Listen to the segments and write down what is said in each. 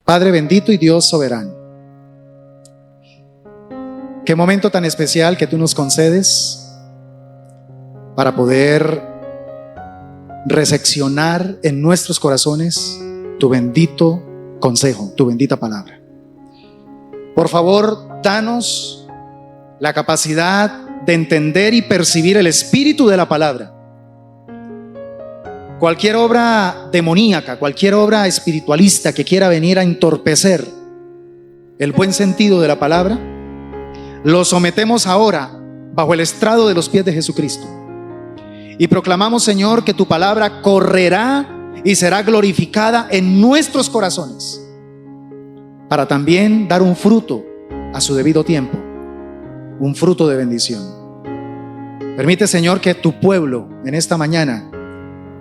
Padre bendito y Dios soberano, qué momento tan especial que tú nos concedes para poder recepcionar en nuestros corazones tu bendito consejo, tu bendita palabra. Por favor, danos la capacidad de entender y percibir el espíritu de la palabra. Cualquier obra demoníaca, cualquier obra espiritualista que quiera venir a entorpecer el buen sentido de la palabra, lo sometemos ahora bajo el estrado de los pies de Jesucristo. Y proclamamos, Señor, que tu palabra correrá y será glorificada en nuestros corazones, para también dar un fruto a su debido tiempo, un fruto de bendición. Permite, Señor, que tu pueblo en esta mañana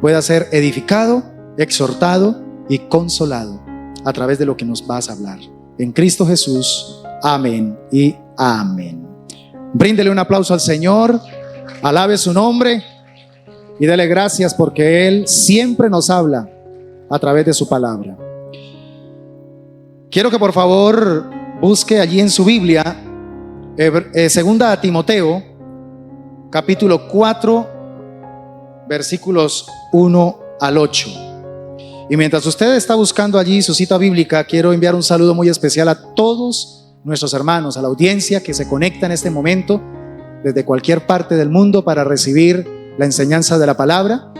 pueda ser edificado, exhortado y consolado a través de lo que nos vas a hablar. En Cristo Jesús, amén y amén. Bríndele un aplauso al Señor, alabe su nombre y dele gracias porque Él siempre nos habla a través de su palabra. Quiero que por favor busque allí en su Biblia segunda a Timoteo, capítulo 4, versículos 1 al 8. Y mientras usted está buscando allí su cita bíblica, quiero enviar un saludo muy especial a todos nuestros hermanos, a la audiencia que se conecta en este momento desde cualquier parte del mundo para recibir la enseñanza de la palabra.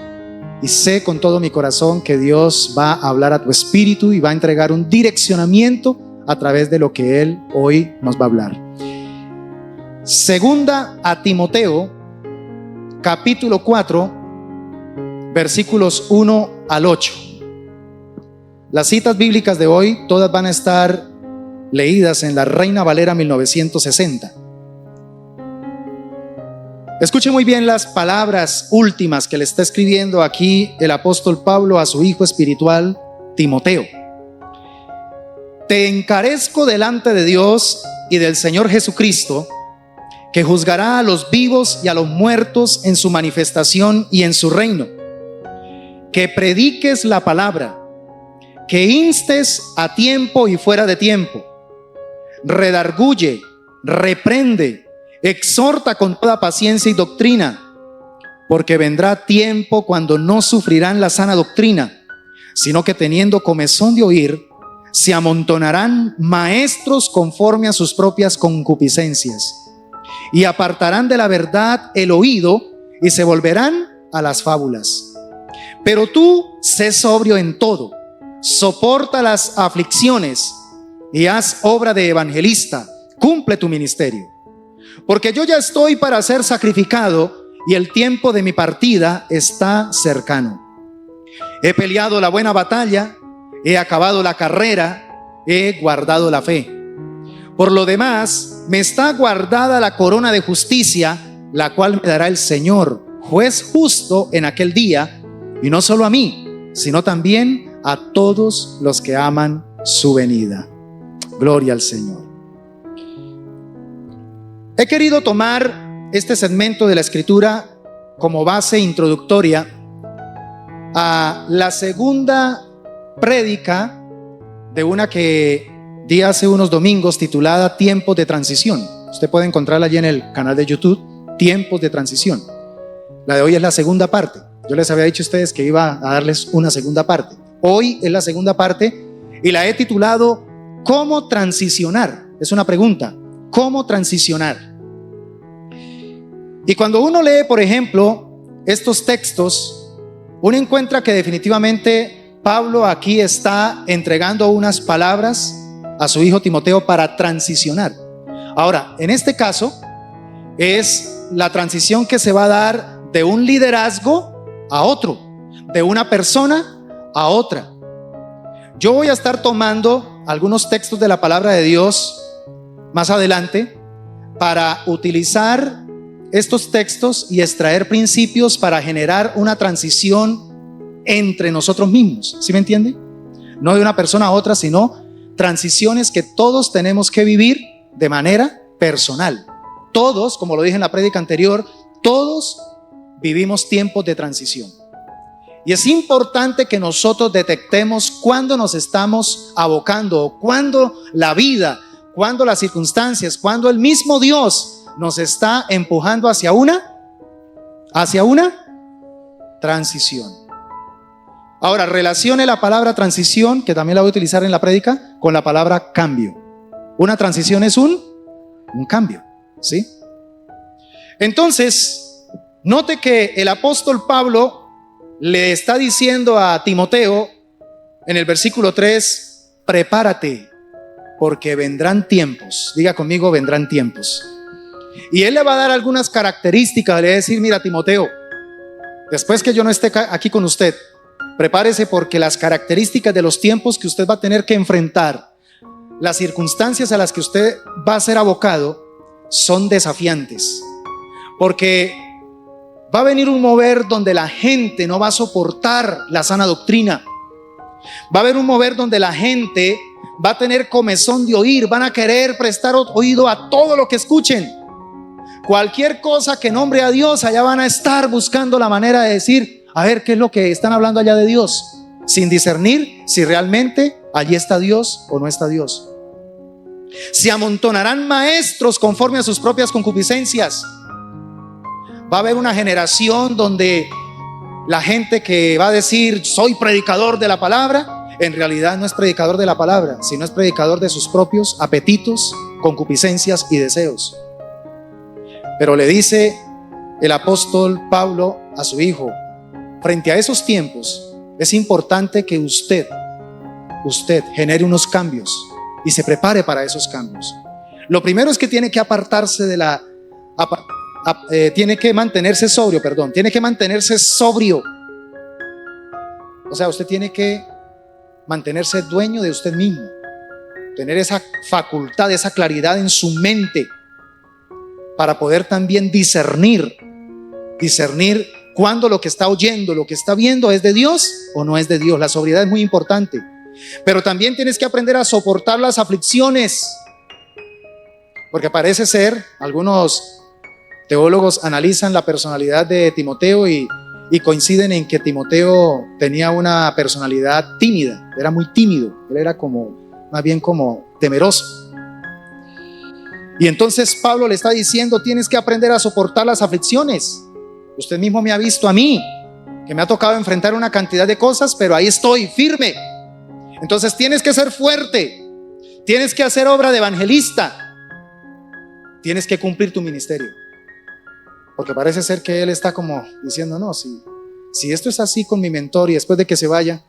Y sé con todo mi corazón que Dios va a hablar a tu espíritu y va a entregar un direccionamiento a través de lo que Él hoy nos va a hablar. Segunda a Timoteo, capítulo 4, versículos 1 al 8. Las citas bíblicas de hoy todas van a estar leídas en la Reina Valera 1960. Escuche muy bien las palabras últimas que le está escribiendo aquí el apóstol Pablo a su hijo espiritual Timoteo. Te encarezco delante de Dios y del Señor Jesucristo, que juzgará a los vivos y a los muertos en su manifestación y en su reino. Que prediques la palabra, que instes a tiempo y fuera de tiempo, redarguye, reprende, exhorta con toda paciencia y doctrina, porque vendrá tiempo cuando no sufrirán la sana doctrina, sino que teniendo comezón de oír, se amontonarán maestros conforme a sus propias concupiscencias, y apartarán de la verdad el oído y se volverán a las fábulas. Pero tú sé sobrio en todo, soporta las aflicciones y haz obra de evangelista, cumple tu ministerio. Porque yo ya estoy para ser sacrificado y el tiempo de mi partida está cercano. He peleado la buena batalla, he acabado la carrera, he guardado la fe. Por lo demás, me está guardada la corona de justicia, la cual me dará el Señor, juez justo en aquel día, y no solo a mí, sino también a todos los que aman su venida. Gloria al Señor. He querido tomar este segmento de la Escritura como base introductoria a la segunda prédica de una que di hace unos domingos titulada Tiempos de Transición. Usted puede encontrarla allí en el canal de YouTube, Tiempos de Transición. La de hoy es la segunda parte. Yo les había dicho a ustedes que iba a darles una segunda parte. Hoy es la segunda parte y la he titulado ¿Cómo transicionar? Es una pregunta. ¿Cómo transicionar? Y cuando uno lee, por ejemplo, estos textos, uno encuentra que definitivamente Pablo aquí está entregando unas palabras a su hijo Timoteo para transicionar. Ahora, en este caso, es la transición que se va a dar de un liderazgo a otro, de una persona a otra. Yo voy a estar tomando algunos textos de la palabra de Dios más adelante para utilizar estos textos y extraer principios para generar una transición entre nosotros mismos. ¿Sí me entiende? No de una persona a otra, sino transiciones que todos tenemos que vivir de manera personal. Todos, como lo dije en la prédica anterior, todos vivimos tiempos de transición. Y es importante que nosotros detectemos cuándo nos estamos abocando, cuándo la vida, cuándo las circunstancias, cuándo el mismo Dios nos está empujando hacia una transición. Ahora, relacione la palabra transición, que también la voy a utilizar en la prédica, con la palabra cambio. Una transición es un cambio, ¿sí? Entonces, note que el apóstol Pablo le está diciendo a Timoteo en el versículo 3, prepárate, porque vendrán tiempos. Diga conmigo, vendrán tiempos. Y él le va a dar algunas características. Le va a decir, mira, Timoteo, después que yo no esté aquí con usted, prepárese, porque las características de los tiempos que usted va a tener que enfrentar, las circunstancias a las que usted va a ser abocado, son desafiantes. Porque va a venir un mover donde la gente no va a soportar la sana doctrina. Va a haber un mover donde la gente va a tener comezón de oír, van a querer prestar oído a todo lo que escuchen. Cualquier cosa que nombre a Dios, allá van a estar buscando la manera de decir, a ver qué es lo que están hablando allá de Dios, sin discernir si realmente allí está Dios o no está Dios. Se amontonarán maestros conforme a sus propias concupiscencias. Va a haber una generación donde la gente que va a decir soy predicador de la palabra, en realidad no es predicador de la palabra, sino es predicador de sus propios apetitos, concupiscencias y deseos. Pero le dice el apóstol Pablo a su hijo, frente a esos tiempos es importante que usted genere unos cambios y se prepare para esos cambios. Lo primero es que tiene que apartarse de tiene que mantenerse sobrio. O sea, usted tiene que mantenerse dueño de usted mismo, tener esa facultad, esa claridad en su mente para poder también discernir cuando lo que está oyendo, lo que está viendo es de Dios o no es de Dios. La sobriedad es muy importante. Pero también tienes que aprender a soportar las aflicciones, porque parece ser, algunos teólogos analizan la personalidad de Timoteo y coinciden en que Timoteo tenía una personalidad tímida, era muy tímido, él era más bien como temeroso. Y entonces Pablo le está diciendo, tienes que aprender a soportar las aflicciones. Usted mismo me ha visto a mí, que me ha tocado enfrentar una cantidad de cosas, pero ahí estoy firme. Entonces tienes que ser fuerte, tienes que hacer obra de evangelista, tienes que cumplir tu ministerio. Porque parece ser que él está como diciendo, no, si esto es así con mi mentor y después de que se vaya,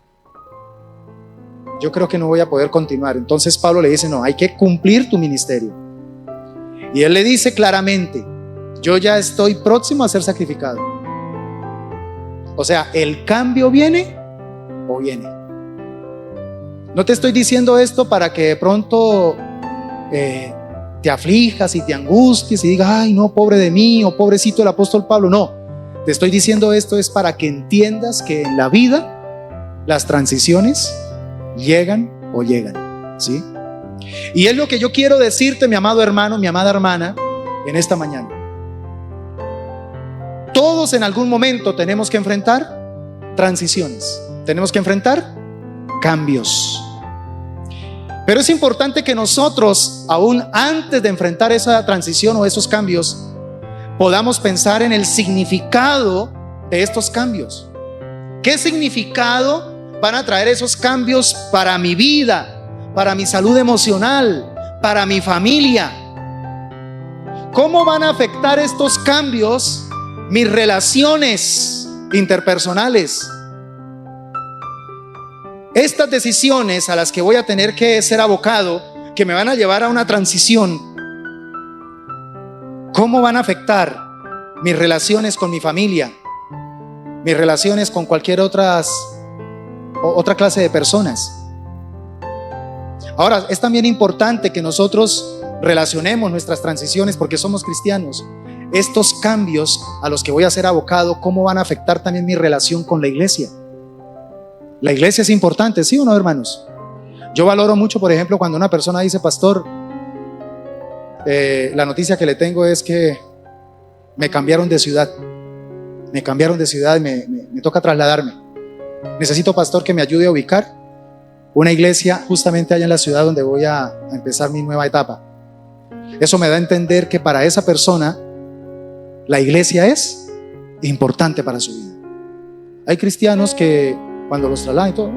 yo creo que no voy a poder continuar. Entonces Pablo le dice, no, hay que cumplir tu ministerio. Y él le dice claramente, yo ya estoy próximo a ser sacrificado. O sea, el cambio viene o viene. No te estoy diciendo esto para que de pronto te aflijas y te angusties y digas, ay no, pobre de mí, o pobrecito el apóstol Pablo. No, te estoy diciendo esto es para que entiendas que en la vida las transiciones llegan o llegan, ¿sí? Y es lo que yo quiero decirte, mi amado hermano, mi amada hermana, en esta mañana. Todos en algún momento tenemos que enfrentar transiciones, tenemos que enfrentar cambios. Pero es importante que nosotros, aún antes de enfrentar esa transición o esos cambios, podamos pensar en el significado de estos cambios. ¿Qué significado van a traer esos cambios para mi vida, para mi salud emocional, para mi familia? ¿Cómo van a afectar estos cambios mis relaciones interpersonales? Estas decisiones a las que voy a tener que ser abocado, que me van a llevar a una transición, ¿cómo van a afectar mis relaciones con mi familia, mis relaciones con cualquier otra clase de personas? Ahora, es también importante que nosotros relacionemos nuestras transiciones, porque somos cristianos. Estos cambios a los que voy a ser abocado, ¿cómo van a afectar también mi relación con la iglesia? La iglesia es importante, ¿sí o no, hermanos? Yo valoro mucho, por ejemplo, cuando una persona dice, pastor, la noticia que le tengo es que me cambiaron de ciudad y me toca trasladarme. necesito, pastor, que me ayude a ubicar una iglesia justamente allá en la ciudad donde voy a empezar mi nueva etapa. Eso me da a entender que para esa persona la iglesia es importante para su vida. Hay cristianos que cuando los trasladan y todo,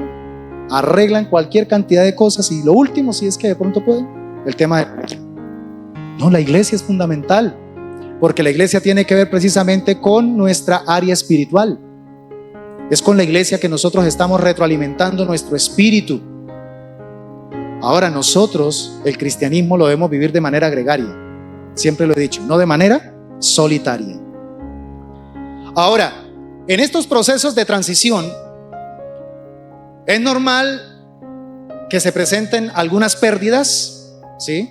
arreglan cualquier cantidad de cosas, y lo último, si es que de pronto pueden, el tema de... No, la iglesia es fundamental, porque la iglesia tiene que ver precisamente con nuestra área espiritual. Es con la iglesia que nosotros estamos retroalimentando nuestro espíritu. Ahora nosotros, el cristianismo lo debemos vivir de manera gregaria. Siempre lo he dicho, no de manera solitaria. Ahora, en estos procesos de transición, es normal que se presenten algunas pérdidas, ¿sí?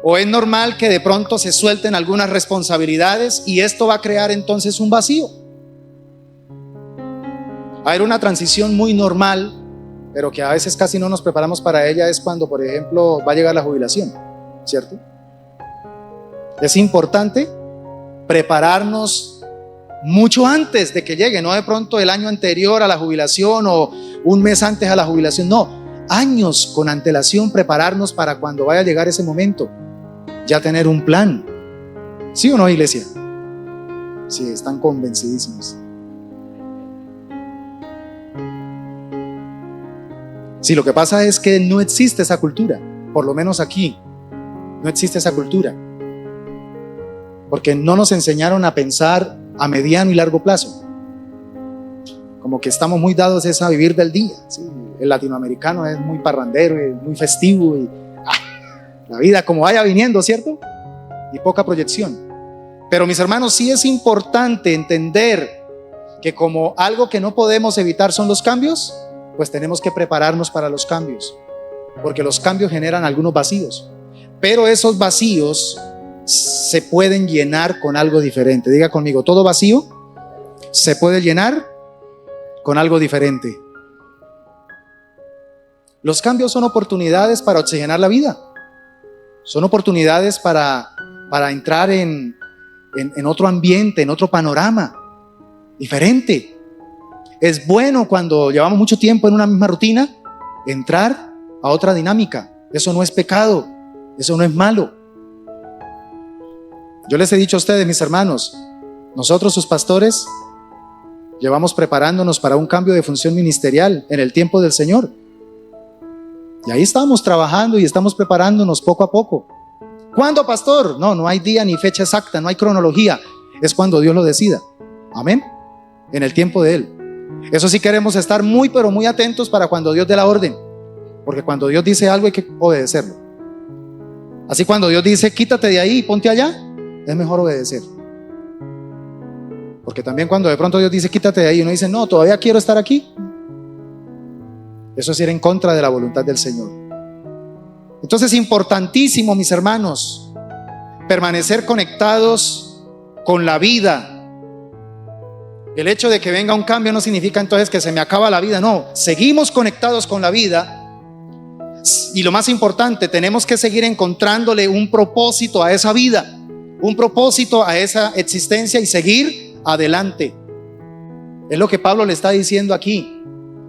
O es normal que de pronto se suelten algunas responsabilidades, y esto va a crear entonces un vacío. Va a haber una transición muy normal, pero que a veces casi no nos preparamos para ella. Es cuando, por ejemplo, va a llegar la jubilación, ¿cierto? Es importante prepararnos mucho antes de que llegue, no de pronto el año anterior a la jubilación o un mes antes a la jubilación, no, años con antelación, prepararnos para cuando vaya a llegar ese momento, ya tener un plan. ¿Sí o no, iglesia? Sí, están convencidísimos. Sí, lo que pasa es que no existe esa cultura, por lo menos aquí, no existe esa cultura, porque no nos enseñaron a pensar a mediano y largo plazo. Como que estamos muy dados a vivir del día, ¿sí? El latinoamericano es muy parrandero, es muy festivo, y la vida como vaya viniendo, ¿cierto? Y poca proyección. Pero mis hermanos, sí es importante entender que como algo que no podemos evitar son los cambios, pues tenemos que prepararnos para los cambios, porque los cambios generan algunos vacíos, pero esos vacíos se pueden llenar con algo diferente. Diga conmigo, todo vacío se puede llenar con algo diferente. Los cambios son oportunidades para oxigenar la vida, son oportunidades para entrar en otro ambiente, en otro panorama diferente. Es bueno, cuando llevamos mucho tiempo en una misma rutina, entrar a otra dinámica. Eso no es pecado, eso no es malo. Yo les he dicho a ustedes, mis hermanos, nosotros, sus pastores, llevamos preparándonos para un cambio de función ministerial en el tiempo del Señor. Y ahí estamos trabajando y estamos preparándonos poco a poco. ¿Cuándo, pastor? No hay día ni fecha exacta, no hay cronología. Es cuando Dios lo decida. Amén. En el tiempo de Él. Eso sí, queremos estar muy, pero muy atentos para cuando Dios dé la orden, porque cuando Dios dice algo hay que obedecerlo. Así, cuando Dios dice quítate de ahí y ponte allá, es mejor obedecer. Porque también cuando de pronto Dios dice quítate de ahí y uno dice no, todavía quiero estar aquí, eso es ir en contra de la voluntad del Señor. Entonces es importantísimo, mis hermanos, permanecer conectados con la vida. El hecho de que venga un cambio no significa entonces que se me acaba la vida. No, seguimos conectados con la vida. Y lo más importante, tenemos que seguir encontrándole un propósito a esa vida, un propósito a esa existencia, y seguir adelante. Es lo que Pablo le está diciendo aquí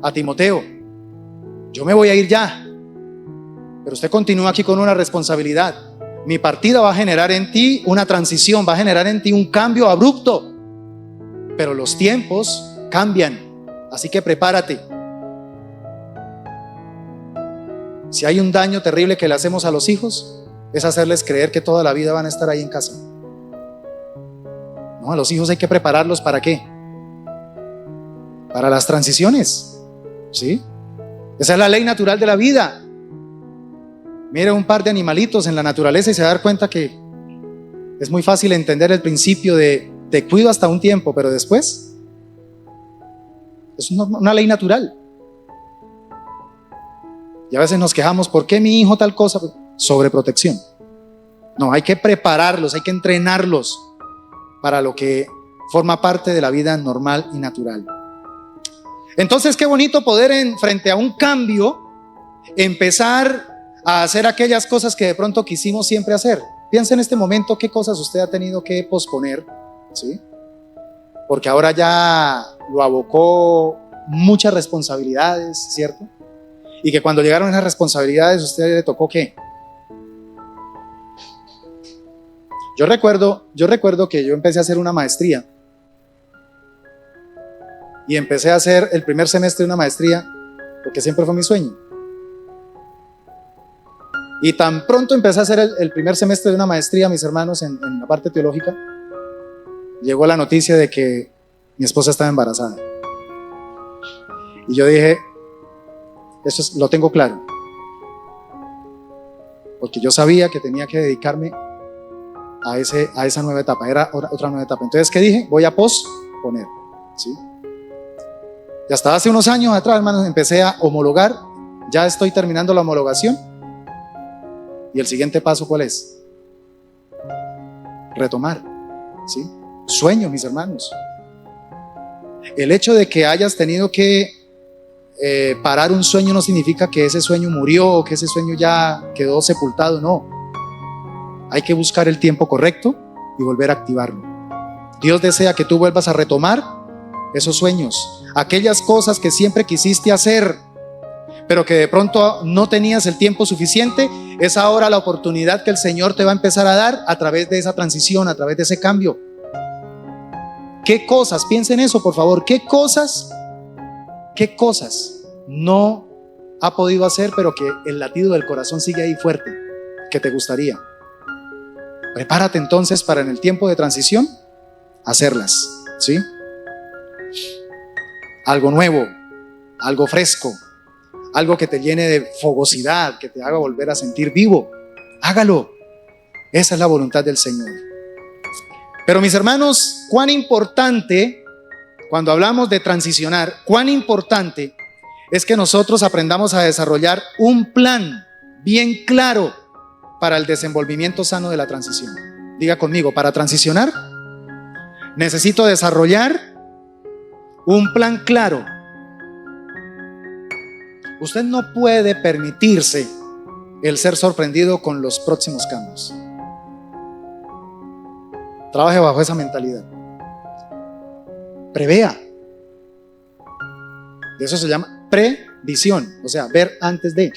a Timoteo. Yo me voy a ir ya, pero usted continúa aquí con una responsabilidad. Mi partida va a generar en ti una transición, va a generar en ti un cambio abrupto. Pero los tiempos cambian, así que prepárate. Si hay un daño terrible que le hacemos a los hijos, es hacerles creer que toda la vida van a estar ahí en casa. No, a los hijos hay que prepararlos, ¿para qué? Para las transiciones, ¿sí? Esa es la ley natural de la vida. Mire un par de animalitos en la naturaleza y se va a dar cuenta que es muy fácil entender el principio de te cuido hasta un tiempo, pero después es una ley natural. Y a veces nos quejamos, ¿por qué mi hijo tal cosa? Sobreprotección. No, hay que prepararlos, hay que entrenarlos para lo que forma parte de la vida normal y natural. Entonces, qué bonito poder, frente a un cambio, empezar a hacer aquellas cosas que de pronto quisimos siempre hacer. Piensa en este momento qué cosas usted ha tenido que posponer, ¿sí? Porque ahora ya lo abocó muchas responsabilidades, ¿cierto? Y que cuando llegaron esas responsabilidades, ¿a usted le tocó qué? Yo recuerdo que yo empecé a hacer una maestría. Y empecé a hacer el primer semestre de una maestría porque siempre fue mi sueño. Y tan pronto empecé a hacer el primer semestre de una maestría, mis hermanos, en la parte teológica, llegó la noticia de que mi esposa estaba embarazada. Y yo dije, lo tengo claro. Porque yo sabía que tenía que dedicarme a esa nueva etapa, era otra nueva etapa. Entonces, ¿qué dije? Voy a posponer, ¿sí? Y hasta hace unos años atrás, hermanos, empecé a homologar. Ya estoy terminando la homologación. Y el siguiente paso, ¿cuál es? Retomar, ¿sí? Sueño, mis hermanos. El hecho de que hayas tenido que parar un sueño no significa que ese sueño murió o que ese sueño ya quedó sepultado, no. Hay que buscar el tiempo correcto y volver a activarlo. Dios desea que tú vuelvas a retomar esos sueños, aquellas cosas que siempre quisiste hacer, pero que de pronto no tenías el tiempo suficiente. Es ahora la oportunidad que el Señor te va a empezar a dar a través de esa transición, a través de ese cambio. ¿Qué cosas? Piensen eso, por favor. ¿Qué cosas no ha podido hacer, pero que el latido del corazón sigue ahí fuerte, que te gustaría? Prepárate entonces para en el tiempo de transición hacerlas, ¿sí? Algo nuevo, algo fresco, algo que te llene de fogosidad, que te haga volver a sentir vivo. Hágalo. Esa es la voluntad del Señor. Pero mis hermanos, cuán importante, cuando hablamos de transicionar, cuán importante es que nosotros aprendamos a desarrollar un plan bien claro para el desenvolvimiento sano de la transición. Diga conmigo, para transicionar necesito desarrollar un plan claro. Usted no puede permitirse el ser sorprendido con los próximos cambios. Trabaje bajo esa mentalidad. Prevea. De eso se llama previsión, o sea, ver antes de.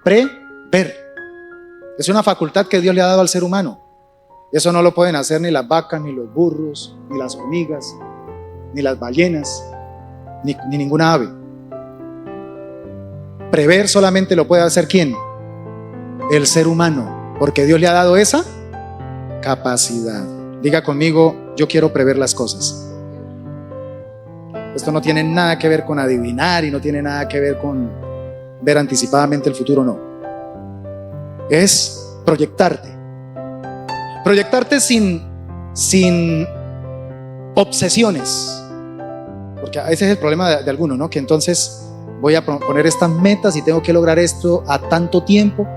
Prever. Es una facultad que Dios le ha dado al ser humano. Eso no lo pueden hacer ni las vacas, ni los burros, ni las hormigas, ni las ballenas, ni ninguna ave. Prever solamente lo puede hacer ¿quién? El ser humano, porque Dios le ha dado esa capacidad. Diga conmigo, yo quiero prever las cosas. Esto no tiene nada que ver con adivinar y no tiene nada que ver con ver anticipadamente el futuro, no. Es proyectarte. Proyectarte sin obsesiones. Porque ese es el problema de algunos, ¿no? Que entonces voy a poner estas metas y tengo que lograr esto a tanto tiempo,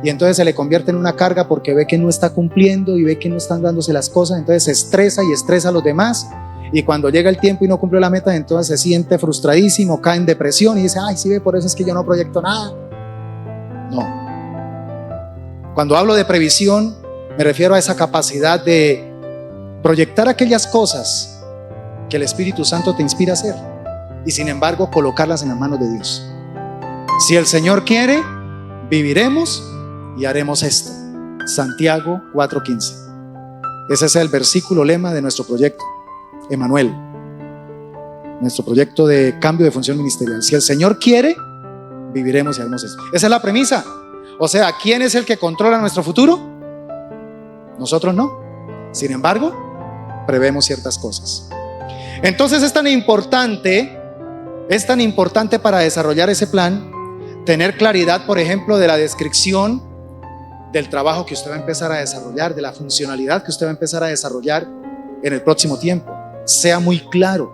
y entonces se le convierte en una carga porque ve que no está cumpliendo y ve que no están dándose las cosas, entonces se estresa y estresa a los demás, y cuando llega el tiempo y no cumplió la meta, entonces se siente frustradísimo, cae en depresión y dice, ay, sí ve, por eso es que yo no proyecto nada. No. Cuando hablo de previsión, me refiero a esa capacidad de proyectar aquellas cosas que el Espíritu Santo te inspira a hacer, y sin embargo colocarlas en las manos de Dios. Si el Señor quiere, viviremos y haremos esto. Santiago 4:15. Ese es el versículo lema de nuestro proyecto Emanuel, nuestro proyecto de cambio de función ministerial. Si el Señor quiere, viviremos y haremos esto. Esa es la premisa. O sea, ¿quién es el que controla nuestro futuro? Nosotros no. Sin embargo, prevemos ciertas cosas. Entonces es tan importante para desarrollar ese plan, tener claridad, por ejemplo, de la descripción del trabajo que usted va a empezar a desarrollar, de la funcionalidad que usted va a empezar a desarrollar en el próximo tiempo. Sea muy claro.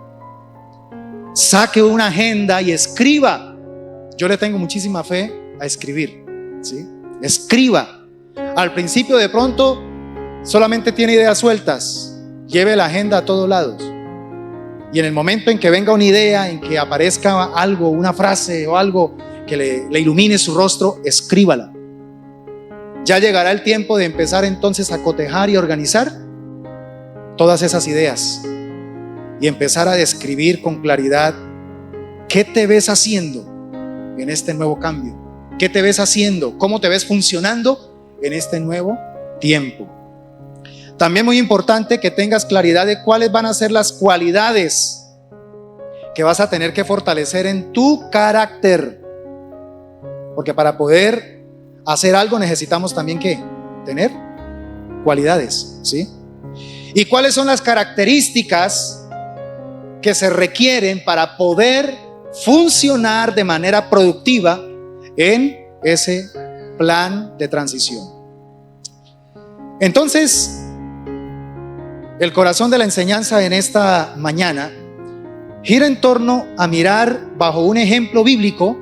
Saque una agenda y escriba. Yo le tengo muchísima fe a escribir, ¿sí? Escriba. Al principio de pronto solamente tiene ideas sueltas. Lleve la agenda a todos lados. Y en el momento en que venga una idea, en que aparezca algo, una frase o algo que le ilumine su rostro, escríbala. Ya llegará el tiempo de empezar entonces a cotejar y organizar todas esas ideas y empezar a describir con claridad ¿Qué te ves haciendo en este nuevo cambio? ¿Qué te ves haciendo? ¿Cómo te ves funcionando en este nuevo tiempo? También muy importante que tengas claridad de cuáles van a ser las cualidades que vas a tener que fortalecer en tu carácter. Porque para poder hacer algo necesitamos también ¿qué? Tener cualidades, ¿sí? ¿Y cuáles son las características que se requieren para poder funcionar de manera productiva en ese plan de transición? Entonces, el corazón de la enseñanza en esta mañana gira en torno a mirar bajo un ejemplo bíblico,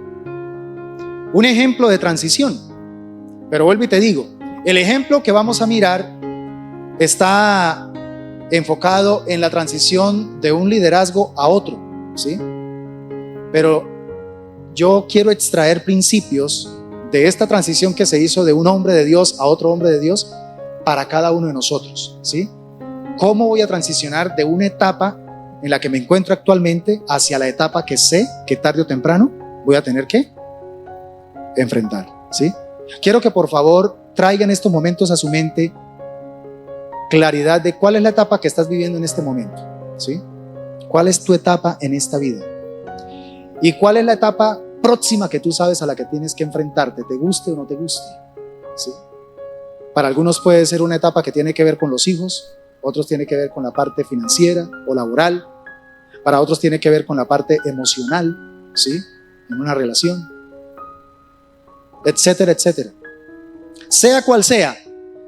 un ejemplo de transición. Pero vuelvo y te digo, el ejemplo que vamos a mirar está enfocado en la transición de un liderazgo a otro, ¿sí? Pero yo quiero extraer principios de esta transición que se hizo de un hombre de Dios a otro hombre de Dios para cada uno de nosotros, ¿sí? ¿Cómo voy a transicionar de una etapa en la que me encuentro actualmente hacia la etapa que sé que tarde o temprano voy a tener que enfrentar, ¿sí? Quiero que por favor traigan estos momentos a su mente claridad de cuál es la etapa que estás viviendo en este momento, ¿sí? ¿Cuál es tu etapa en esta vida? ¿Y cuál es la etapa próxima que tú sabes a la que tienes que enfrentarte, te guste o no te guste? ¿Sí? Para algunos puede ser una etapa que tiene que ver con los hijos, otros tiene que ver con la parte financiera o laboral, para otros tiene que ver con la parte emocional, ¿sí? En una relación, etcétera, etcétera. Sea cual sea,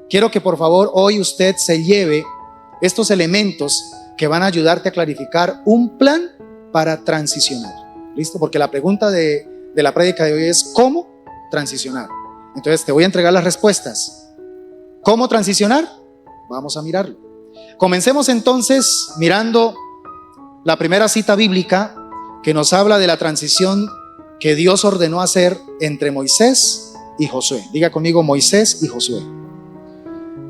quiero que por favor hoy usted se lleve estos elementos que van a ayudarte a clarificar un plan para transicionar. ¿Listo? Porque la pregunta de la prédica de hoy es ¿cómo transicionar? Entonces te voy a entregar las respuestas. ¿Cómo transicionar? Vamos a mirarlo. Comencemos entonces mirando la primera cita bíblica que nos habla de la transición que Dios ordenó hacer entre Moisés y Josué. Diga conmigo Moisés y Josué.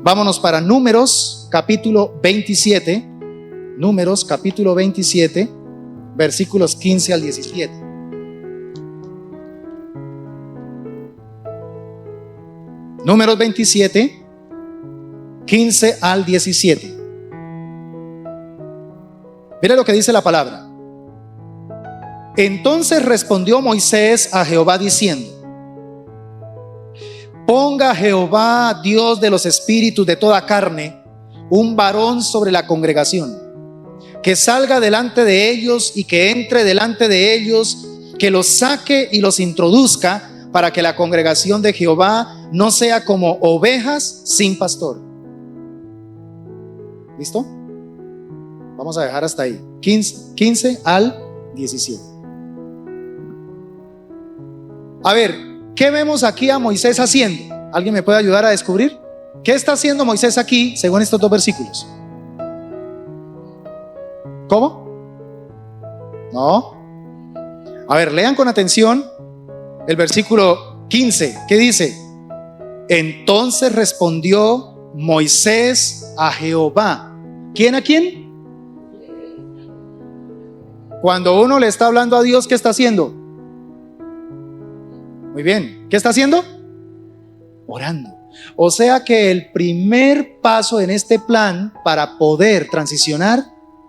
Vámonos para Números capítulo 27. Números capítulo 27, versículos 15 al 17. Números 27, 15 al 17. Mira lo que dice la palabra. Entonces respondió Moisés a Jehová diciendo: ponga Jehová, Dios de los espíritus de toda carne, un varón sobre la congregación, que salga delante de ellos y que entre delante de ellos, que los saque y los introduzca, para que la congregación de Jehová no sea como ovejas sin pastor. ¿Listo? Vamos a dejar hasta ahí. 15 al 17. A ver, ¿qué vemos aquí a Moisés haciendo? ¿Alguien me puede ayudar a descubrir? ¿Qué está haciendo Moisés aquí según estos dos versículos? ¿Cómo? No. A ver, lean con atención el versículo 15. ¿Qué dice? Entonces respondió Moisés a Jehová. ¿Quién a quién? Cuando uno le está hablando a Dios, ¿qué está haciendo? Muy bien. ¿Qué está haciendo? Orando. O sea que el primer paso en este plan para poder transicionar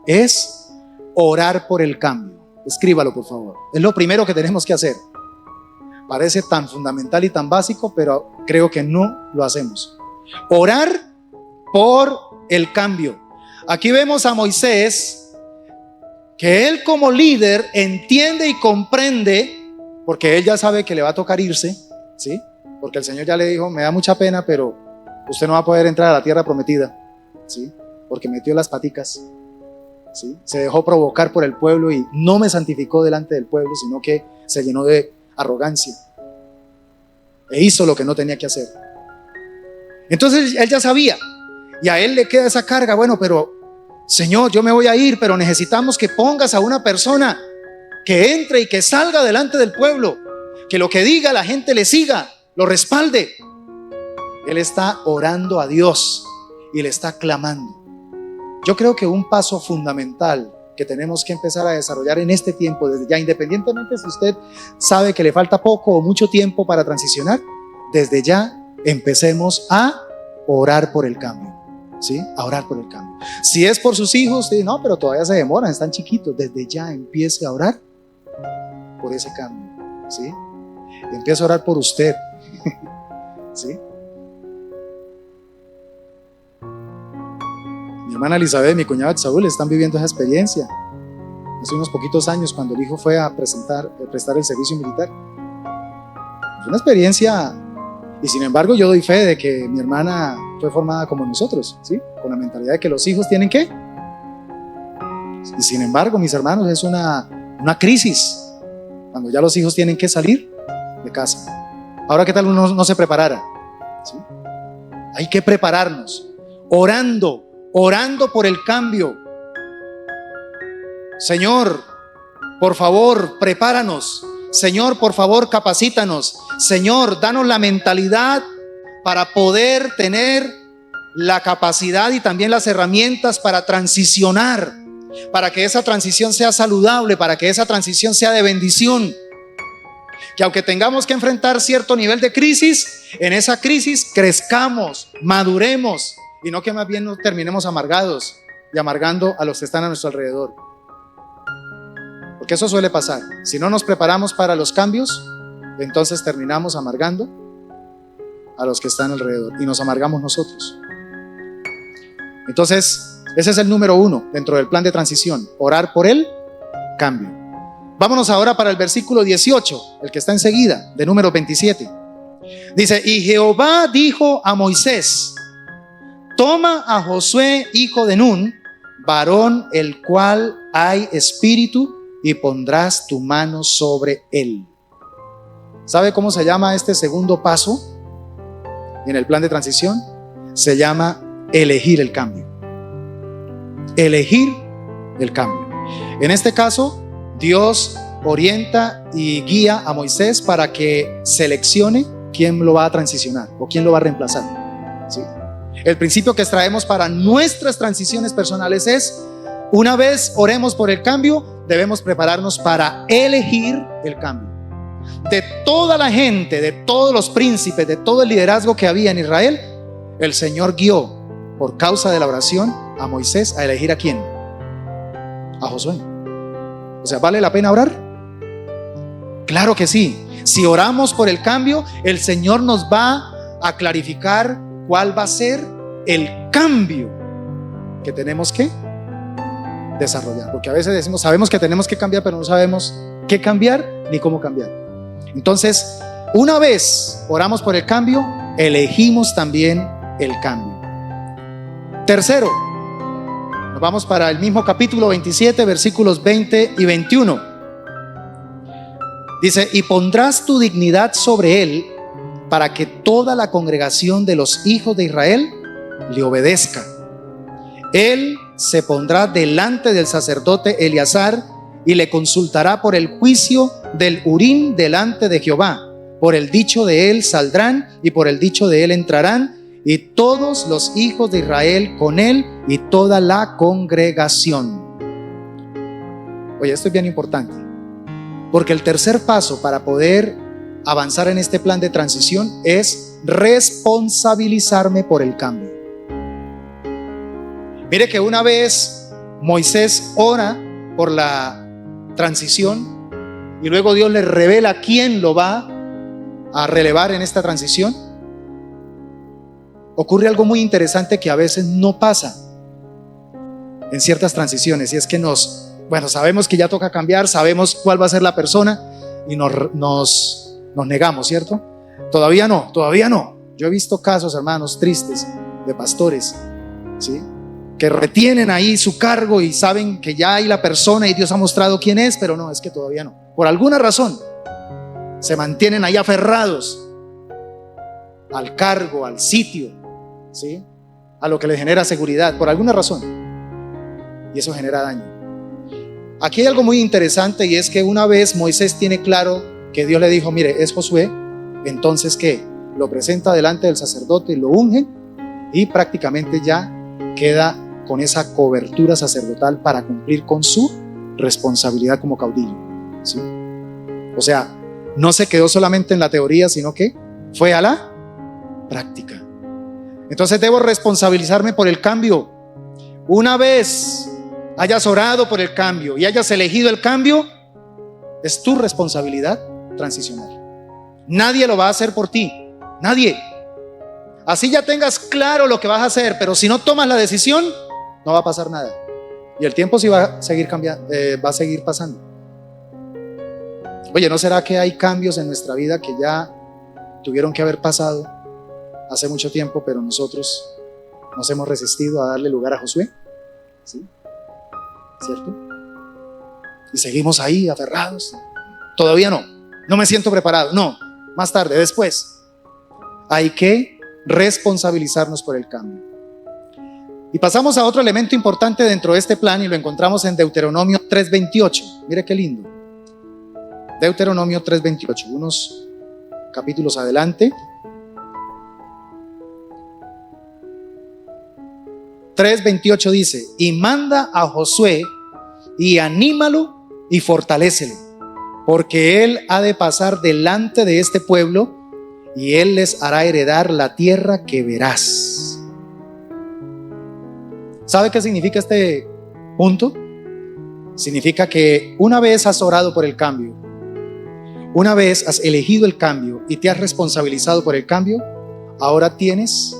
es orar por el cambio. Escríbalo, por favor. Es lo primero que tenemos que hacer. Parece tan fundamental y tan básico, pero creo que no lo hacemos. Orar por el cambio. Aquí vemos a Moisés, que él como líder entiende y comprende, porque él ya sabe que le va a tocar irse, ¿sí? Porque el Señor ya le dijo: me da mucha pena, pero usted no va a poder entrar a la tierra prometida, ¿sí? Porque metió las paticas, ¿sí? Se dejó provocar por el pueblo y no me santificó delante del pueblo, sino que se llenó de arrogancia e hizo lo que no tenía que hacer. Entonces él ya sabía, y a él le queda esa carga. Bueno, pero Señor, yo me voy a ir, pero necesitamos que pongas a una persona que entre y que salga delante del pueblo, que lo que diga la gente le siga, lo respalde. Él está orando a Dios y le está clamando. Yo creo que un paso fundamental que que tenemos que empezar a desarrollar en este tiempo, desde ya, independientemente si usted sabe que le falta poco o mucho tiempo para transicionar, desde ya empecemos a orar por el cambio, ¿sí? A orar por el cambio. Si es por sus hijos, sí, no, pero todavía se demoran, están chiquitos, desde ya empiece a orar por ese cambio, ¿sí? Empiece a orar por usted, ¿sí? Mi hermana Elizabeth y mi cuñado Saúl están viviendo esa experiencia. Hace unos poquitos años, cuando el hijo fue a prestar el servicio militar. Es una experiencia, y sin embargo yo doy fe de que mi hermana fue formada como nosotros, ¿sí? Con la mentalidad de que los hijos tienen que. Y sin embargo, mis hermanos, es una crisis cuando ya los hijos tienen que salir de casa. Ahora, ¿qué tal uno no se preparara? ¿Sí? Hay que prepararnos, orando por el cambio. Señor, por favor, prepáranos. Señor, por favor, capacítanos. Señor, danos la mentalidad para poder tener la capacidad y también las herramientas para transicionar, para que esa transición sea saludable, para que esa transición sea de bendición. Que aunque tengamos que enfrentar cierto nivel de crisis, en esa crisis crezcamos, maduremos, y no que más bien nos terminemos amargados y amargando a los que están a nuestro alrededor. Porque eso suele pasar. Si no nos preparamos para los cambios, entonces terminamos amargando a los que están alrededor y nos amargamos nosotros. Entonces, ese es el número 1 dentro del plan de transición: orar por el cambio. Vámonos ahora para el versículo 18, el que está enseguida, de número 27. Dice: y Jehová dijo a Moisés: toma a Josué, hijo de Nun, varón el cual hay espíritu, y pondrás tu mano sobre él. ¿Sabe cómo se llama este segundo paso en el plan de transición? Se llama elegir el cambio. Elegir el cambio. En este caso, Dios orienta y guía a Moisés para que seleccione quién lo va a transicionar o quién lo va a reemplazar, ¿sí? El principio que extraemos para nuestras transiciones personales es: una vez oremos por el cambio, debemos prepararnos para elegir el cambio. De toda la gente, de todos los príncipes, de todo el liderazgo que había en Israel, el Señor guió, por causa de la oración, a Moisés a elegir ¿a quién? A Josué. O sea, ¿vale la pena orar? Claro que sí. Si oramos por el cambio, el Señor nos va a clarificar cuál va a ser el cambio que tenemos que desarrollar. Porque a veces decimos, sabemos que tenemos que cambiar, pero no sabemos qué cambiar ni cómo cambiar. Entonces, una vez oramos por el cambio, elegimos también el cambio. Tercero, nos vamos para el mismo capítulo 27, versículos 20 y 21. Dice: y pondrás tu dignidad sobre él, para que toda la congregación de los hijos de Israel le obedezca. Él se pondrá delante del sacerdote Eleazar y le consultará por el juicio del Urim delante de Jehová. Por el dicho de él saldrán y por el dicho de él entrarán, y todos los hijos de Israel con él y toda la congregación. Oye, esto es bien importante, porque el tercer paso para poder avanzar en este plan de transición es responsabilizarme por el cambio. Mire que una vez Moisés ora por la transición y luego Dios le revela quién lo va a relevar en esta transición, ocurre algo muy interesante que a veces no pasa en ciertas transiciones, y es que sabemos que ya toca cambiar, sabemos cuál va a ser la persona y nos negamos, ¿cierto? Todavía no. Yo he visto casos, hermanos, tristes de pastores, ¿sí?, que retienen ahí su cargo y saben que ya hay la persona y Dios ha mostrado quién es, pero no, es que todavía no. Por alguna razón se mantienen ahí aferrados al cargo, al sitio, ¿sí?, a lo que les genera seguridad, por alguna razón, y eso genera daño. Aquí hay algo muy interesante, y es que una vez Moisés tiene claro que Dios le dijo: mire, es Josué, entonces ¿qué? Lo presenta delante del sacerdote y lo unge, y prácticamente ya queda con esa cobertura sacerdotal para cumplir con su responsabilidad como caudillo, ¿sí? O sea, no se quedó solamente en la teoría, sino que fue a la práctica. Entonces debo responsabilizarme por el cambio. Una vez hayas orado por el cambio y hayas elegido el cambio, es tu responsabilidad transicionar. Nadie lo va a hacer por ti, nadie. Así ya tengas claro lo que vas a hacer, pero si no tomas la decisión, no va a pasar nada. Y el tiempo sí va a seguir cambiando, va a seguir pasando. Oye, ¿no será que hay cambios en nuestra vida que ya tuvieron que haber pasado hace mucho tiempo, pero nosotros nos hemos resistido a darle lugar a Josué? ¿Sí? ¿Cierto? Y seguimos ahí aferrados. Todavía no me siento preparado. No, más tarde, después. Hay que responsabilizarnos por el cambio. Y pasamos a otro elemento importante dentro de este plan y lo encontramos en Deuteronomio 3:28. Mire qué lindo. Deuteronomio 3:28, unos capítulos adelante. 3:28 dice: y manda a Josué y anímalo y fortalécelo, porque él ha de pasar delante de este pueblo y él les hará heredar la tierra que verás. ¿Sabe qué significa este punto? Significa que una vez has orado por el cambio, una vez has elegido el cambio y te has responsabilizado por el cambio, ahora tienes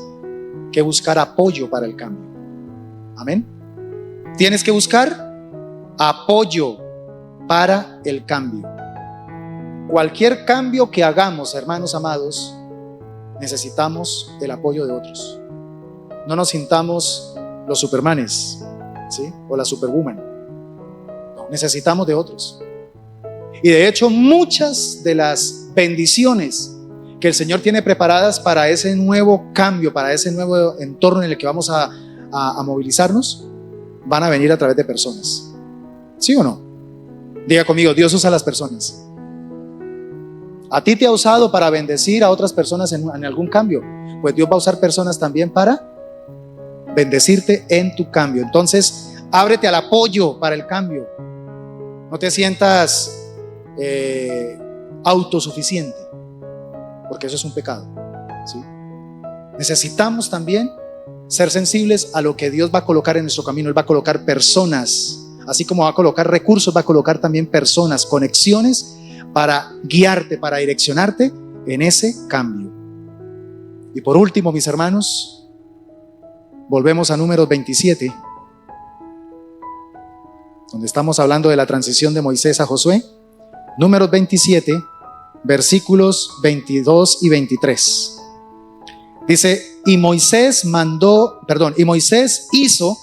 que buscar apoyo para el cambio. Amén. Tienes que buscar apoyo para el cambio. Cualquier cambio que hagamos, hermanos amados, necesitamos el apoyo de otros. No nos sintamos los supermanes, ¿sí? O la superwoman. No, necesitamos de otros. Y de hecho, muchas de las bendiciones que el Señor tiene preparadas para ese nuevo cambio, para ese nuevo entorno en el que vamos a movilizarnos, van a venir a través de personas. ¿Sí o no? Diga conmigo, Dios usa a las personas. A ti te ha usado para bendecir a otras personas en algún cambio, pues Dios va a usar personas también para bendecirte en tu cambio. Entonces, ábrete al apoyo para el cambio. No te sientas autosuficiente, porque eso es un pecado, ¿sí? Necesitamos también ser sensibles a lo que Dios va a colocar en nuestro camino. Él va a colocar personas, así como va a colocar recursos, va a colocar también personas, conexiones para guiarte, para direccionarte en ese cambio. Y por último, mis hermanos, volvemos a Números 27, donde estamos hablando de la transición de Moisés a Josué. Números 27, versículos 22 y 23. Dice: y Moisés hizo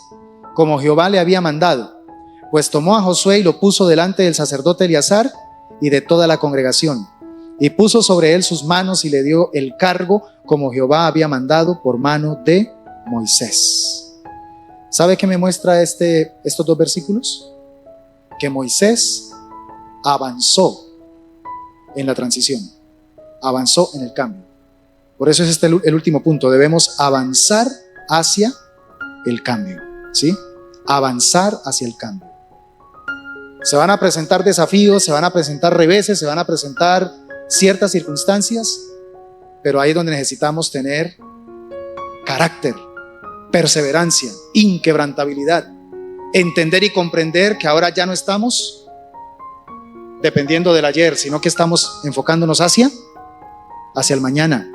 como Jehová le había mandado, pues tomó a Josué y lo puso delante del sacerdote Eleazar y de toda la congregación, y puso sobre él sus manos y le dio el cargo como Jehová había mandado por mano de Moisés. ¿Sabe qué me muestra estos dos versículos? Que Moisés avanzó en la transición, avanzó en el cambio. Por eso es el último punto. Debemos avanzar hacia el cambio, ¿sí? Avanzar hacia el cambio. Se van a presentar desafíos, se van a presentar reveses, se van a presentar ciertas circunstancias, pero ahí es donde necesitamos tener carácter, perseverancia, inquebrantabilidad, entender y comprender que ahora ya no estamos dependiendo del ayer, sino que estamos enfocándonos hacia el mañana.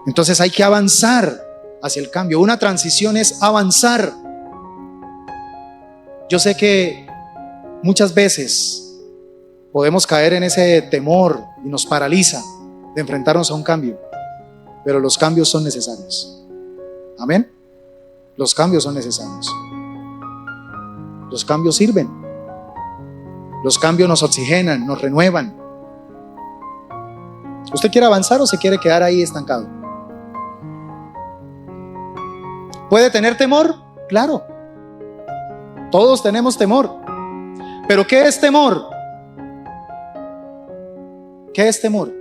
Entonces hay que avanzar hacia el cambio. Una transición es avanzar. Yo sé que muchas veces podemos caer en ese temor y nos paraliza de enfrentarnos a un cambio, pero los cambios son necesarios. Amén. Los cambios son necesarios. Los cambios sirven. Los cambios nos oxigenan, nos renuevan. ¿Usted quiere avanzar o se quiere quedar ahí estancado? ¿Puede tener temor? Claro. Todos tenemos temor. ¿Pero qué es temor? ¿Qué es temor?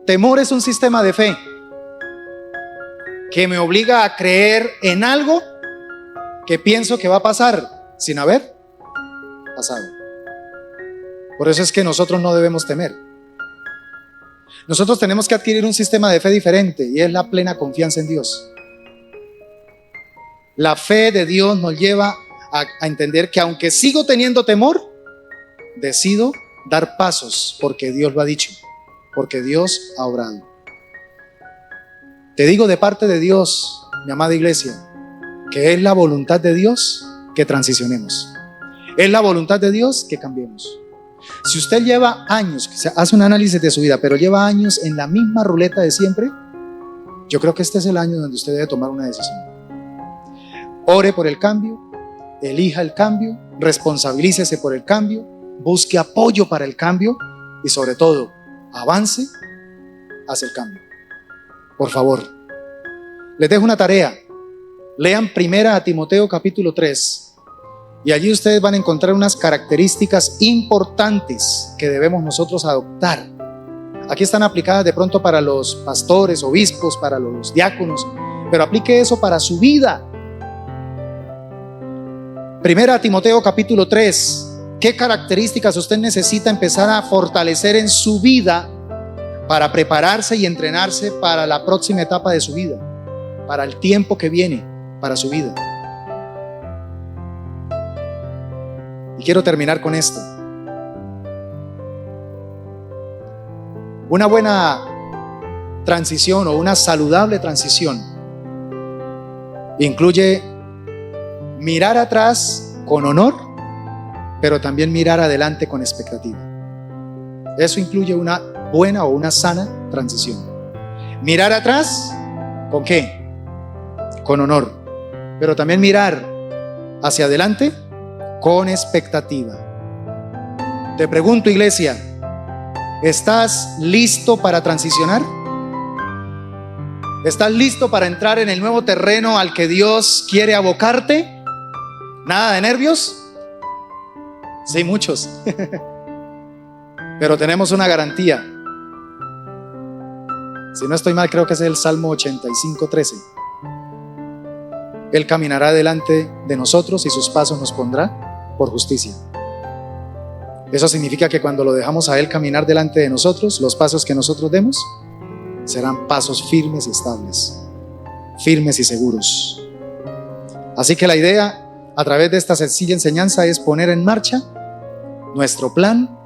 Temor es un sistema de fe que me obliga a creer en algo que pienso que va a pasar sin haber pasado. Por eso es que nosotros no debemos temer. Nosotros tenemos que adquirir un sistema de fe diferente, y es la plena confianza en Dios. La fe de Dios nos lleva a entender que aunque sigo teniendo temor, decido dar pasos porque Dios lo ha dicho, porque Dios ha obrado. Te digo de parte de Dios, mi amada iglesia, que es la voluntad de Dios que transicionemos. Es la voluntad de Dios que cambiemos. Si usted lleva años, hace un análisis de su vida, pero lleva años en la misma ruleta de siempre, yo creo que este es el año donde usted debe tomar una decisión. Ore por el cambio, elija el cambio, responsabilícese por el cambio, busque apoyo para el cambio y sobre todo, avance hacia el cambio. Por favor, les dejo una tarea. Lean 1 Timoteo capítulo 3 y allí ustedes van a encontrar unas características importantes que debemos nosotros adoptar. Aquí están aplicadas de pronto para los pastores, obispos, para los diáconos, pero aplique eso para su vida. 1 Timoteo capítulo 3. ¿Qué características usted necesita empezar a fortalecer en su vida para prepararse y entrenarse para la próxima etapa de su vida, para el tiempo que viene, para su vida? Y quiero terminar con esto. Una buena transición o una saludable transición incluye mirar atrás con honor, pero también mirar adelante con expectativa. Eso incluye una buena o una sana transición. Mirar atrás, ¿con qué? Con honor, pero también mirar hacia adelante con expectativa. Te pregunto, iglesia, ¿estás listo para transicionar? ¿Estás listo para entrar en el nuevo terreno al que Dios quiere abocarte? ¿Nada de nervios? Sí, muchos. Pero tenemos una garantía. Si no estoy mal, creo que es el Salmo 85:13. Él caminará delante de nosotros y sus pasos nos pondrá por justicia. Eso significa que cuando lo dejamos a Él caminar delante de nosotros, los pasos que nosotros demos serán pasos firmes y estables, firmes y seguros. Así que la idea a través de esta sencilla enseñanza es poner en marcha nuestro plan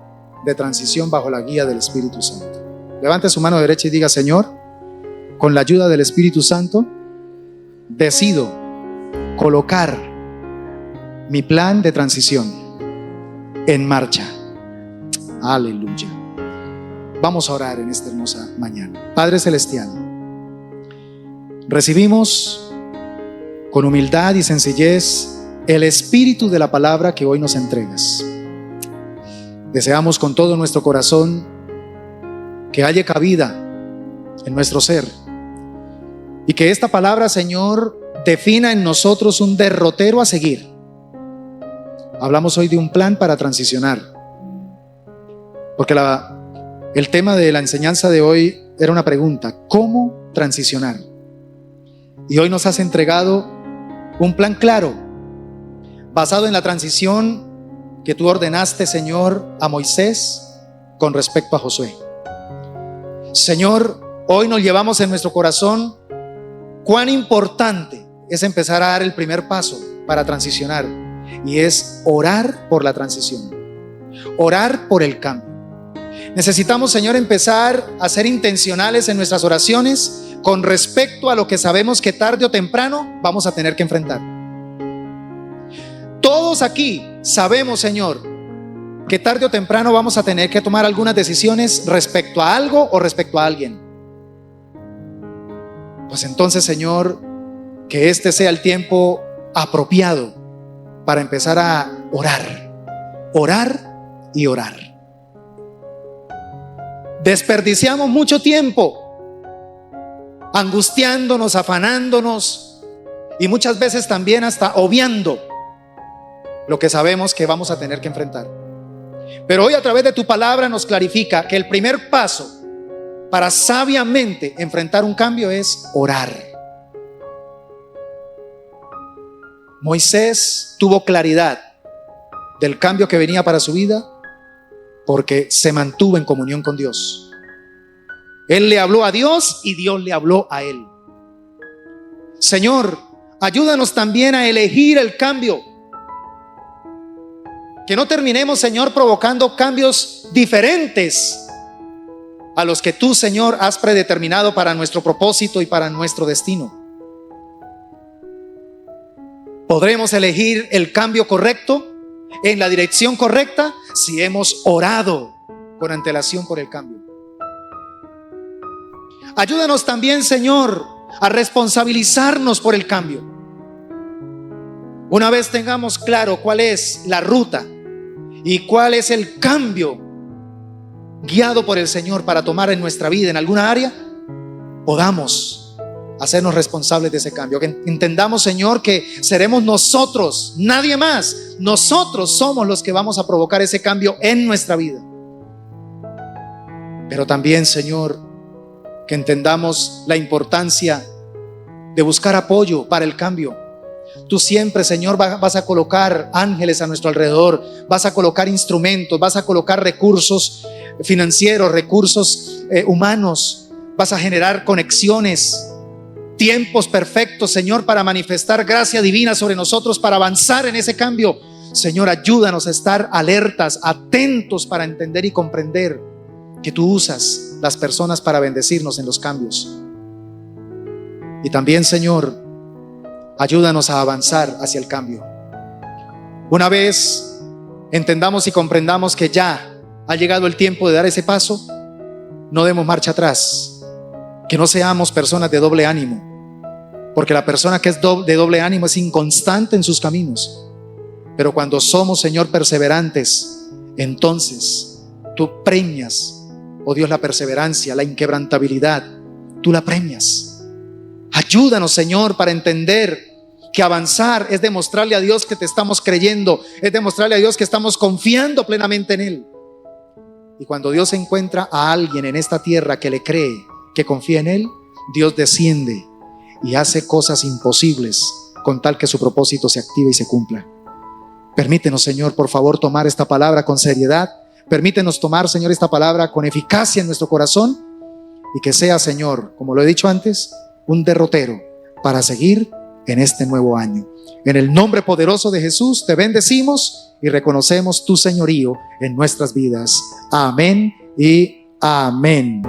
de transición bajo la guía del Espíritu Santo. Levante su mano derecha y diga: Señor, con la ayuda del Espíritu Santo, decido colocar mi plan de transición en marcha. Aleluya. Vamos a orar en esta hermosa mañana. Padre Celestial, recibimos con humildad y sencillez el espíritu de la palabra que hoy nos entregas. Deseamos con todo nuestro corazón que haya cabida en nuestro ser y que esta palabra, Señor, defina en nosotros un derrotero a seguir. Hablamos hoy de un plan para transicionar, porque el tema de la enseñanza de hoy era una pregunta: ¿cómo transicionar? Y hoy nos has entregado un plan claro, basado en la transición que tú ordenaste, Señor, a Moisés con respecto a Josué. Señor, hoy nos llevamos en nuestro corazón cuán importante es empezar a dar el primer paso para transicionar, y es orar por la transición, orar por el cambio. Necesitamos, Señor, empezar a ser intencionales en nuestras oraciones con respecto a lo que sabemos que tarde o temprano vamos a tener que enfrentar. Todos aquí sabemos, Señor, que tarde o temprano vamos a tener que tomar algunas decisiones respecto a algo o respecto a alguien. Pues entonces, Señor, que este sea el tiempo apropiado para empezar a orar, orar y orar. Desperdiciamos mucho tiempo angustiándonos, afanándonos y muchas veces también hasta obviando lo que sabemos que vamos a tener que enfrentar. Pero hoy, a través de tu palabra, nos clarifica que el primer paso para sabiamente enfrentar un cambio es orar. Moisés tuvo claridad del cambio que venía para su vida porque se mantuvo en comunión con Dios. Él le habló a Dios y Dios le habló a él. Señor, ayúdanos también a elegir el cambio. Que no terminemos, Señor, provocando cambios diferentes a los que tú, Señor, has predeterminado para nuestro propósito y para nuestro destino. Podremos elegir el cambio correcto en la dirección correcta si hemos orado con antelación por el cambio. Ayúdanos también, Señor, a responsabilizarnos por el cambio. Una vez tengamos claro cuál es la ruta y cuál es el cambio guiado por el Señor para tomar en nuestra vida en alguna área, podamos hacernos responsables de ese cambio. Que entendamos, Señor, que seremos nosotros, nadie más. Nosotros somos los que vamos a provocar ese cambio en nuestra vida. Pero también, Señor, que entendamos la importancia de buscar apoyo para el cambio. Tú siempre, Señor, vas a colocar ángeles a nuestro alrededor, vas a colocar instrumentos, vas a colocar recursos financieros, recursos humanos, vas a generar conexiones, tiempos perfectos, Señor, para manifestar gracia divina sobre nosotros, para avanzar en ese cambio. Señor, ayúdanos a estar alertas, atentos para entender y comprender que tú usas las personas para bendecirnos en los cambios. Y también, Señor, ayúdanos a avanzar hacia el cambio. Una vez entendamos y comprendamos que ya ha llegado el tiempo de dar ese paso, no demos marcha atrás. Que no seamos personas de doble ánimo, porque la persona que es de doble ánimo es inconstante en sus caminos. Pero cuando somos, Señor, perseverantes, entonces tú premias, oh Dios, la perseverancia, la inquebrantabilidad, tú la premias. Ayúdanos, Señor, para entender que avanzar es demostrarle a Dios que te estamos creyendo, es demostrarle a Dios que estamos confiando plenamente en Él. Y cuando Dios encuentra a alguien en esta tierra que le cree, que confía en Él, Dios desciende y hace cosas imposibles con tal que su propósito se active y se cumpla. Permítenos, Señor, por favor, tomar esta palabra con seriedad. Permítenos tomar, Señor, esta palabra con eficacia en nuestro corazón y que sea, Señor, como lo he dicho antes, un derrotero para seguir en este nuevo año. En el nombre poderoso de Jesús te bendecimos y reconocemos tu señorío en nuestras vidas. Amén y amén.